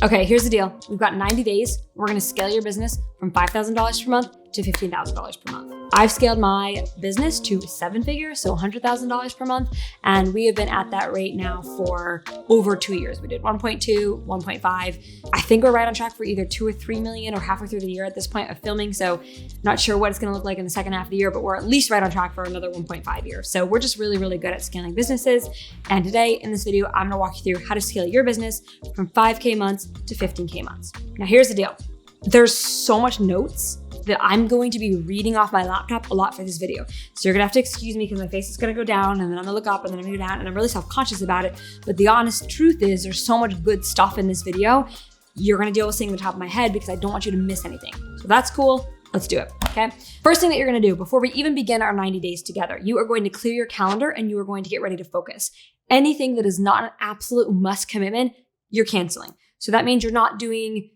Okay, here's the deal. We've got 90 days. We're gonna scale your business from $5,000 per month to $15,000 per month. I've scaled my business to 7 figures, so $100,000 per month. And we have been at that rate now for over 2 years. We did 1.2, 1.5. I think we're right on track for either 2 or 3 million or halfway through the year at this point of filming. So not sure what it's gonna look like in the second half of the year, but we're at least right on track for another 1.5 years. So we're just really, really good at scaling businesses. And today in this video, I'm gonna walk you through how to scale your business from 5K months to 15K months. Now here's the deal. There's so much notes that I'm going to be reading off my laptop a lot for this video. So you're gonna have to excuse me because my face is gonna go down and then I'm gonna look up and then I'm gonna go down and I'm really self-conscious about it. But the honest truth is there's so much good stuff in this video. You're gonna deal with seeing the top of my head because I don't want you to miss anything. So that's cool, let's do it, okay? First thing that you're gonna do before we even begin our 90 days together, you are going to clear your calendar and you are going to get ready to focus. Anything that is not an absolute must commitment, you're canceling. So that means you're not doing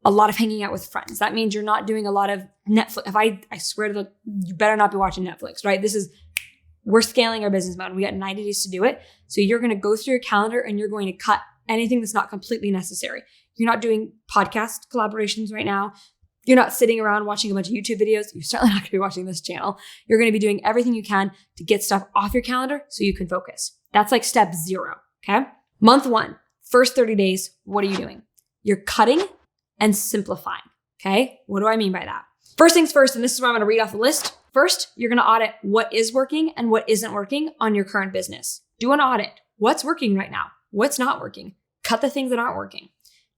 a lot of hanging out with friends. That means you're not doing a lot of Netflix. I swear to you better not be watching Netflix, right? We're scaling our business mode. We got 90 days to do it. So you're going to go through your calendar and you're going to cut anything that's not completely necessary. You're not doing podcast collaborations right now. You're not sitting around watching a bunch of YouTube videos. You're certainly not going to be watching this channel. You're going to be doing everything you can to get stuff off your calendar so you can focus. That's like step 0, okay? Month 1, first 30 days, what are you doing? You're cutting and simplifying, okay? What do I mean by that? First things first, and this is where I'm gonna read off the list. First, you're gonna audit what is working and what isn't working on your current business. Do an audit. What's working right now? What's not working? Cut the things that aren't working.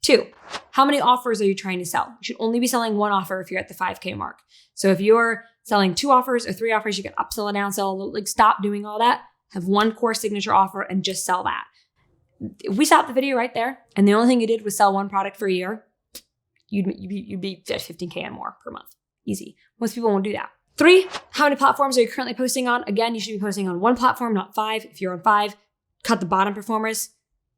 2, how many offers are you trying to sell? You should only be selling 1 offer if you're at the 5K mark. So if you're selling 2 offers or 3 offers, you can upsell and downsell. Like, stop doing all that. Have 1 core signature offer and just sell that. If we stopped the video right there and the only thing you did was sell 1 product for a year, you'd be at 15K and more per month. Easy. Most people won't do that. 3, how many platforms are you currently posting on? Again, you should be posting on 1 platform, not 5. If you're on 5, cut the bottom performers.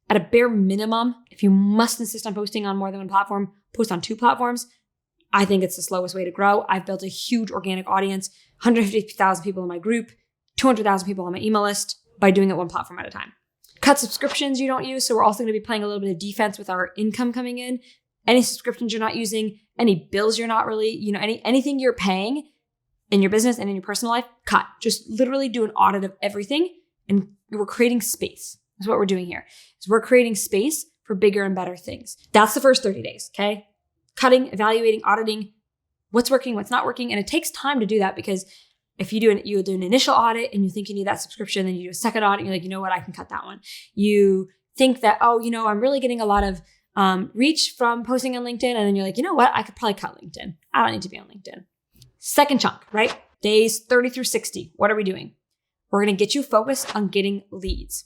At a bare minimum, if you must insist on posting on more than 1 platform, post on 2 platforms. I think it's the slowest way to grow. I've built a huge organic audience, 150,000 people in my group, 200,000 people on my email list by doing it 1 platform at a time. Cut subscriptions you don't use. So we're also going to be playing a little bit of defense with our income coming in. Any subscriptions you're not using, any bills you're not really, anything you're paying in your business and in your personal life, cut. Just literally do an audit of everything. And we're creating space. That's what we're doing here. Is we're creating space for bigger and better things. That's the first 30 days, okay? Cutting, evaluating, auditing, what's working, what's not working. And it takes time to do that because if you do an initial audit and you think you need that subscription, then you do a second audit and you're like, you know what, I can cut that one. You think that, I'm really getting a lot of reach from posting on LinkedIn. And then you're like, you know what? I could probably cut LinkedIn. I don't need to be on LinkedIn. Second chunk, right? Days 30 through 60. What are we doing? We're going to get you focused on getting leads.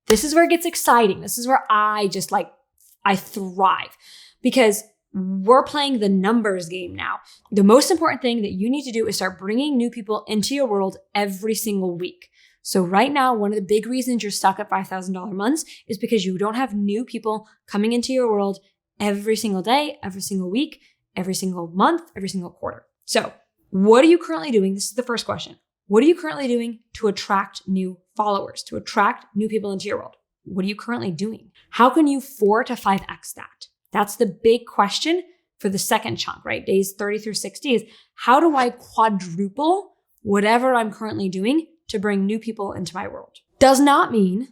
This is where it gets exciting. This is where I thrive because we're playing the numbers game now. The most important thing that you need to do is start bringing new people into your world every single week. So right now, one of the big reasons you're stuck at $5,000 months is because you don't have new people coming into your world every single day, every single week, every single month, every single quarter. So what are you currently doing? This is the first question. What are you currently doing to attract new followers, to attract new people into your world? What are you currently doing? How can you 4 to 5x that? That's the big question for the second chunk, right? Days 30 through 60 is how do I quadruple whatever I'm currently doing to bring new people into my world? Does not mean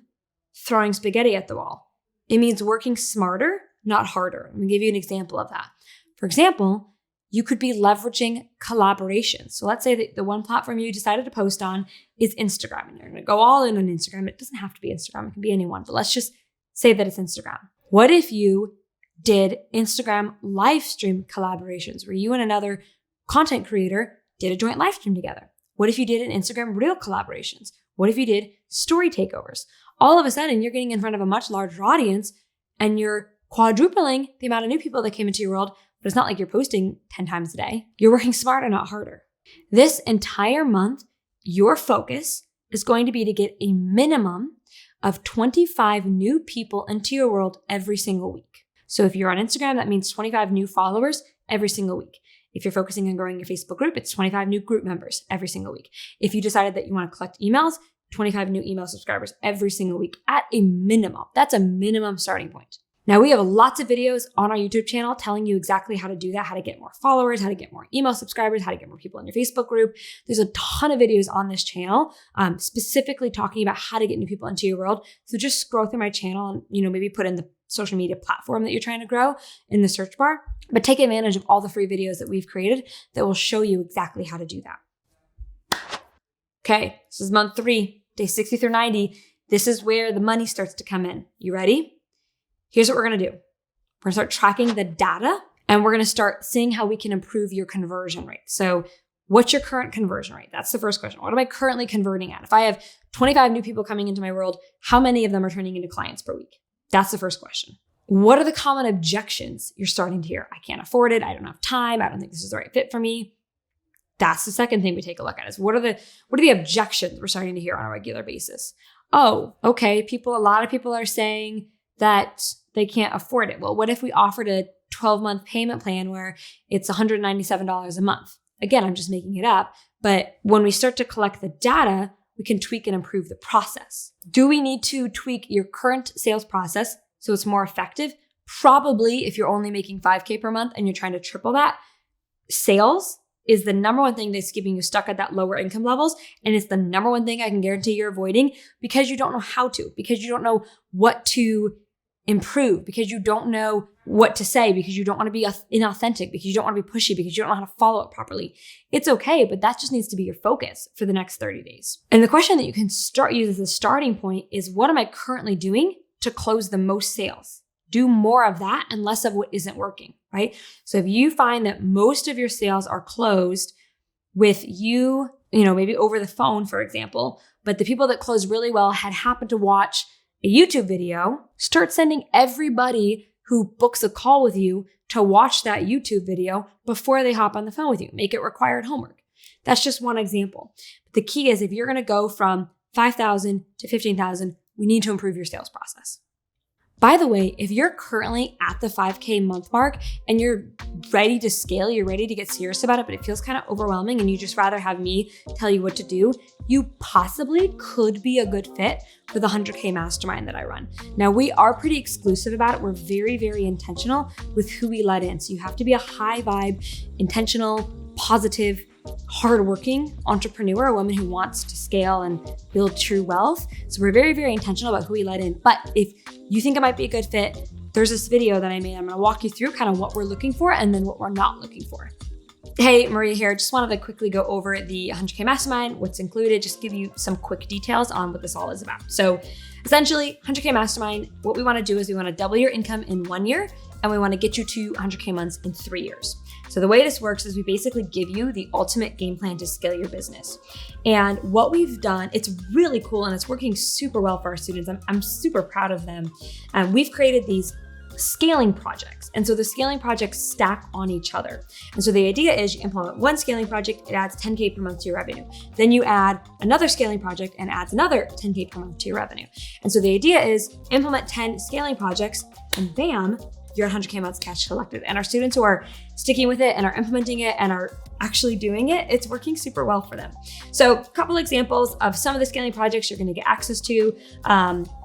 throwing spaghetti at the wall. It means working smarter, not harder. I'm gonna give you an example of that. For example, you could be leveraging collaborations. So let's say that the 1 platform you decided to post on is Instagram and you're gonna go all in on Instagram. It doesn't have to be Instagram, it can be anyone, but let's just say that it's Instagram. What if you did Instagram live stream collaborations where you and another content creator did a joint live stream together? What if you did an Instagram reel collaborations? What if you did story takeovers? All of a sudden, you're getting in front of a much larger audience and you're quadrupling the amount of new people that came into your world, but it's not like you're posting 10 times a day. You're working smarter, not harder. This entire month, your focus is going to be to get a minimum of 25 new people into your world every single week. So if you're on Instagram, that means 25 new followers every single week. If you're focusing on growing your Facebook group, it's 25 new group members every single week. If you decided that you want to collect emails, 25 new email subscribers every single week at a minimum. That's a minimum starting point. Now we have lots of videos on our YouTube channel telling you exactly how to do that, how to get more followers, how to get more email subscribers, how to get more people in your Facebook group. There's a ton of videos on this channel, specifically talking about how to get new people into your world. So just scroll through my channel and, maybe put in the social media platform that you're trying to grow in the search bar, but take advantage of all the free videos that we've created that will show you exactly how to do that. Okay, this is month 3, day 60 through 90. This is where the money starts to come in. You ready? Here's what we're going to do. We're going to start tracking the data and we're going to start seeing how we can improve your conversion rate. So what's your current conversion rate? That's the first question. What am I currently converting at? If I have 25 new people coming into my world, how many of them are turning into clients per week? That's the first question. What are the common objections you're starting to hear? I can't afford it. I don't have time. I don't think this is the right fit for me. That's the second thing we take a look at is what are the objections we're starting to hear on a regular basis? Oh, okay. A lot of people are saying that they can't afford it. Well, what if we offered a 12-month payment plan where it's $197 a month? Again, I'm just making it up. But when we start to collect the data, we can tweak and improve the process. Do we need to tweak your current sales process so it's more effective? Probably if you're only making $5K per month and you're trying to triple that. Sales is the number one thing that's keeping you stuck at that lower income levels. And it's the number one thing I can guarantee you're avoiding because you don't know how to, because you don't know what to improve, because you don't know what to say, because you don't want to be inauthentic, because you don't want to be pushy, because you don't know how to follow up properly. It's okay, but that just needs to be your focus for the next 30 days. And the question that you can use as a starting point is, what am I currently doing to close the most sales? Do more of that and less of what isn't working, right? So if you find that most of your sales are closed with you, maybe over the phone, for example, but the people that closed really well had happened to watch a YouTube video, start sending everybody who books a call with you to watch that YouTube video before they hop on the phone with you. Make it required homework. That's just one example. But the key is if you're going to go from 5,000 to 15,000, we need to improve your sales process. By the way, if you're currently at the 5K month mark and you're ready to scale, you're ready to get serious about it, but it feels kind of overwhelming and you just rather have me tell you what to do, you possibly could be a good fit for the 100K mastermind that I run. Now, we are pretty exclusive about it. We're very, very intentional with who we let in. So you have to be a high vibe, intentional, positive, hardworking entrepreneur, a woman who wants to scale and build true wealth. So we're very, very intentional about who we let in. But if you think it might be a good fit, there's this video that I made. I'm going to walk you through kind of what we're looking for and then what we're not looking for. Hey, Maria here. Just wanted to quickly go over the 100K Mastermind, what's included, just give you some quick details on what this all is about. So essentially, 100K Mastermind, what we want to do is we want to double your income in 1 year and we want to get you to 100K months in 3 years. So the way this works is we basically give you the ultimate game plan to scale your business. And what we've done, it's really cool and it's working super well for our students. I'm super proud of them. We've created these scaling projects. And so the scaling projects stack on each other. And so the idea is you implement one scaling project, it adds 10K per month to your revenue. Then you add another scaling project and adds another 10K per month to your revenue. And so the idea is implement 10 scaling projects and bam, you're at 100K months cash collected. And our students who are sticking with it and are implementing it and are actually doing it, it's working super well for them. So a couple examples of some of the scaling projects you're going to get access to.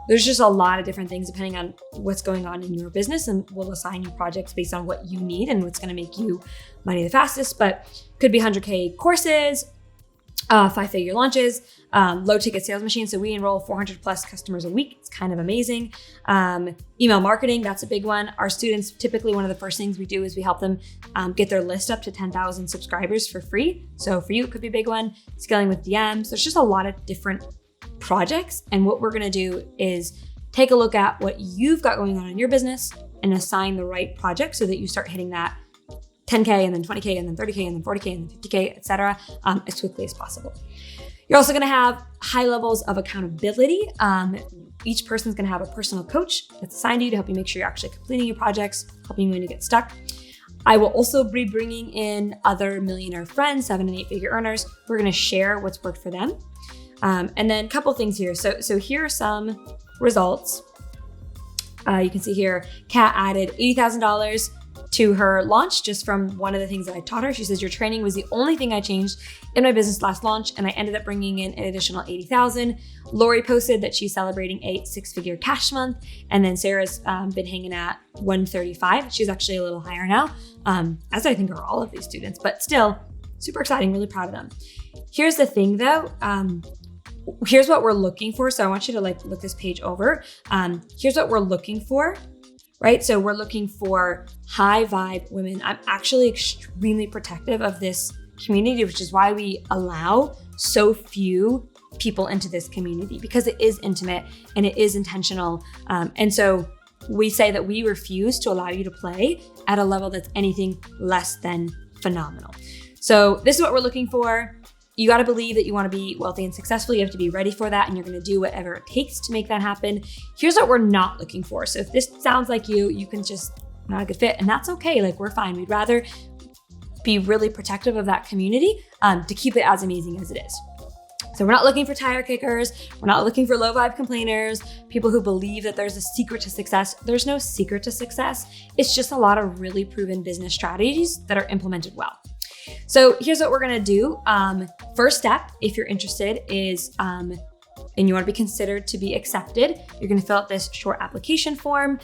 There's just a lot of different things depending on what's going on in your business, and we'll assign you projects based on what you need and what's going to make you money the fastest, but could be 100K courses, 5-figure launches, low ticket sales machines. So we enroll 400 plus customers a week. It's kind of amazing. Email marketing, that's a big one. Our students, typically one of the first things we do is we help them get their list up to 10,000 subscribers for free. So for you, it could be a big one. Scaling with DMs. There's just a lot of different projects. And what we're going to do is take a look at what you've got going on in your business and assign the right project so that you start hitting that 10K and then 20K and then 30K and then 40K and then 50K, et cetera, as quickly as possible. You're also going to have high levels of accountability. Each person's going to have a personal coach that's assigned to you to help you make sure you're actually completing your projects, helping you when you get stuck. I will also be bringing in other millionaire friends, 7- and 8-figure earners. We're going to share what's worked for them. And then a couple things here. So here are some results. You can see here, Kat added $80,000 to her launch just from one of the things that I taught her. She says, your training was the only thing I changed in my business last launch, and I ended up bringing in an additional 80,000. Lori posted that she's celebrating a 6-figure cash month. And then Sarah's been hanging at 135. She's actually a little higher now, as I think are all of these students, but still super exciting, really proud of them. Here's the thing though, here's what we're looking for. So I want you to look this page over. Here's what we're looking for. Right? So we're looking for high vibe women. I'm actually extremely protective of this community, which is why we allow so few people into this community, because it is intimate and it is intentional. And so we say that we refuse to allow you to play at a level that's anything less than phenomenal. So this is what we're looking for. You got to believe that you want to be wealthy and successful. You have to be ready for that, and you're going to do whatever it takes to make that happen. Here's what we're not looking for. So if this sounds like you can just not a good fit, and that's okay. Like, we're fine. We'd rather be really protective of that community to keep it as amazing as it is. So we're not looking for tire kickers. We're not looking for low vibe complainers, people who believe that there's a secret to success. There's no secret to success. It's just a lot of really proven business strategies that are implemented well. So here's what we're gonna do. First step, if you're interested, is and you want to be considered to be accepted, you're going to fill out this short application form.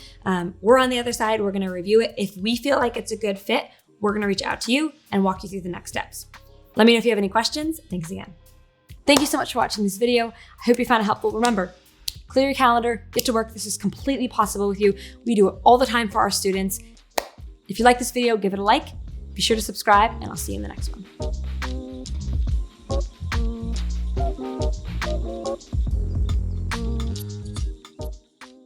We're on the other side. We're going to review it. If we feel like it's a good fit, we're going to reach out to you and walk you through the next steps. Let me know if you have any questions. Thanks again. Thank you so much for watching this video. I hope you found it helpful. Remember, clear your calendar, get to work. This is completely possible with you. We do it all the time for our students. If you like this video, give it a like. Be sure to subscribe, and I'll see you in the next one.